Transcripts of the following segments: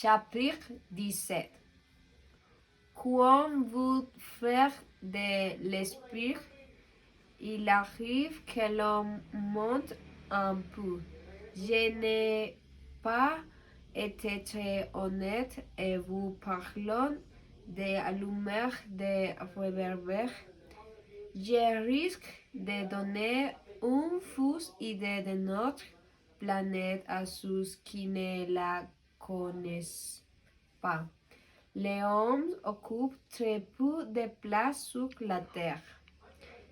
Chapitre 17. Quand vous faites de l'esprit, il arrive que l'on monte un peu. Je n'ai pas été très honnête et vous parlons d'allumer des réverbères. Je risque de donner une fausse idée de notre planète à ceux qui ne la connaissent pas. Les hommes occupent très peu de place sur la Terre.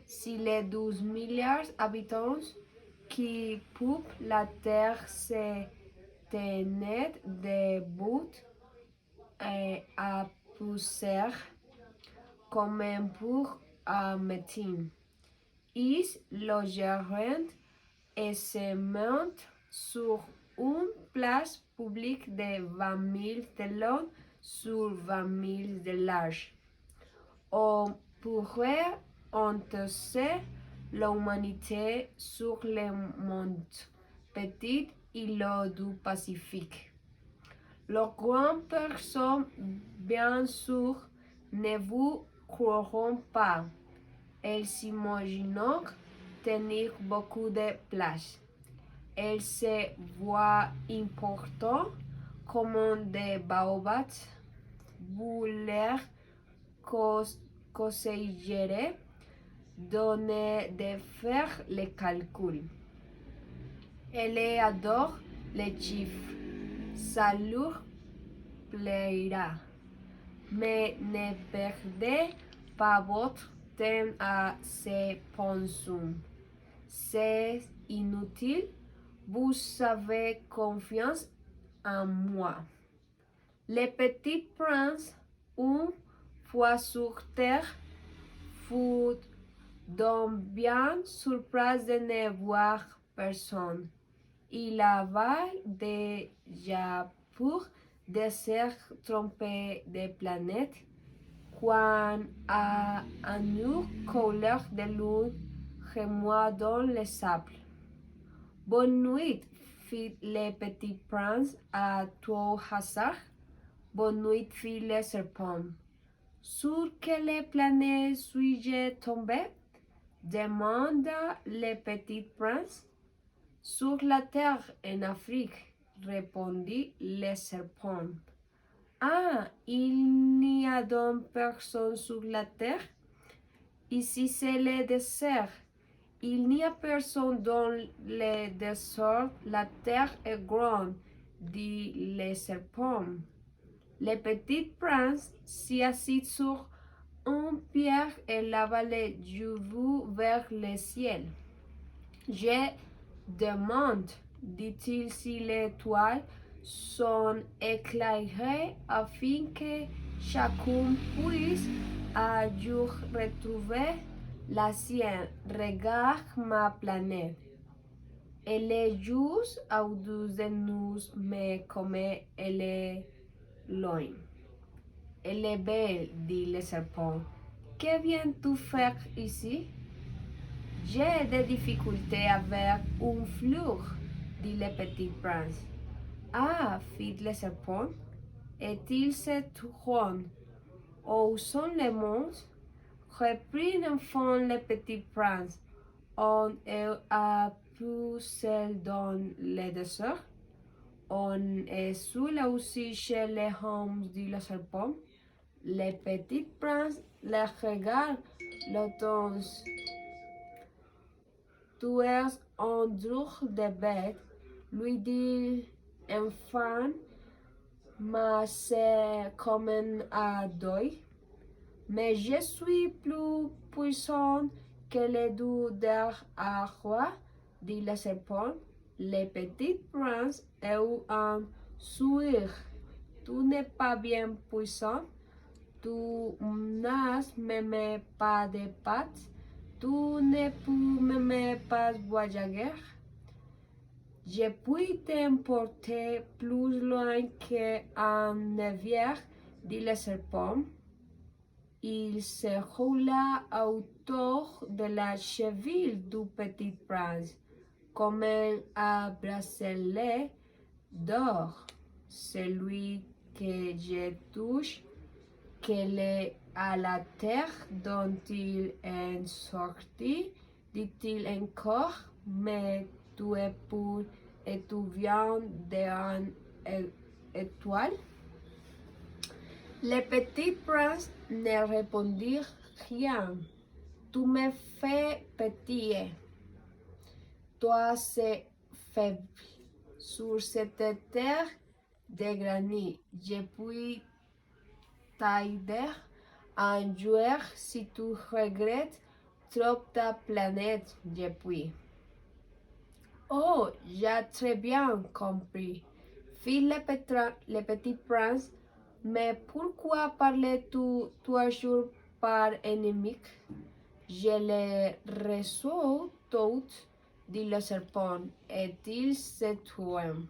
Si les 12 milliards d'habitants qui peuplent la Terre se tenaient debout à pousser comme un pour un meeting, ils logeraient et se montent sur une place publique de 20 000 de long sur 20 000 de large. On pourrait entasser l'humanité sur les monts petits îlots du Pacifique. Les grandes personnes, bien sûr, ne vous croiront pas. Elles s'imaginent tenir beaucoup de place. Elles se voient importants comme des baobabs. Vous leur conseillerez de faire les calculs. Elle adore les chiffres. Ça leur plaira. Mais ne perdez pas votre temps à ces pensées. C'est inutile. Vous avez confiance en moi. Le petit prince, une fois sur terre, fut donc bien surpris de ne voir personne. Il avait déjà peur de se tromper de planète quand une couleur de lune remua dans le sable. Bonne nuit, fit le petit prince à tout hasard. Bonne nuit, fit le serpent. Sur quelle planète suis-je tombé? Demanda le petit prince. Sur la terre en Afrique, répondit le serpent. Ah, il n'y a donc personne sur la terre? Ici c'est le désert. Il n'y a personne dans le désert. La terre est grande, dit le serpent. Le petit prince s'y assit sur une pierre et leva les yeux vers le ciel. Je demande, dit-il, si les étoiles sont éclairées afin que chacun puisse un jour retrouver la sienne. Regarde ma planète. Elle est juste au-dessus de nous, mais comme elle est loin. Elle est belle, dit le serpent. Que viens-tu faire ici? J'ai des difficultés avec une fleur, dit le petit prince. Ah, fit le serpent, est-il cette ronde? Où sont les monstres? Reprit enfin le petit prince. On est à plus seul dans le désert. On est seul aussi chez les hommes, dit le serpent. Le petit prince le regarde l'automne. Tu es un drôle de bête, lui dit enfin, mais c'est comme un deuil. Mais je suis plus puissant que les deux der à roi, dit le serpent. Le petit prince eut un sourire. Tu n'es pas bien puissant. Tu n'as même pas de pattes. Tu ne peux même pas voyager. Je puis t'emporter plus loin qu'un navire, dit le serpent. Il se roula autour de la cheville du petit prince, comme un bracelet d'or. Celui que je touche qu'elle est à la terre dont il est sorti, dit-il encore, mais tu es pur et tu viens d'une étoile. Le petit prince ne répondit rien. Tu me fais pitié. Toi, c'est faible. Sur cette terre de granit, je puis t'aider un jour si tu regrettes trop ta planète, je puis. Oh, j'ai très bien compris, fit le petit prince, mais pourquoi parles-tu toujours par ennemi? Je le reçois tout, dit le serpent, et il se tue.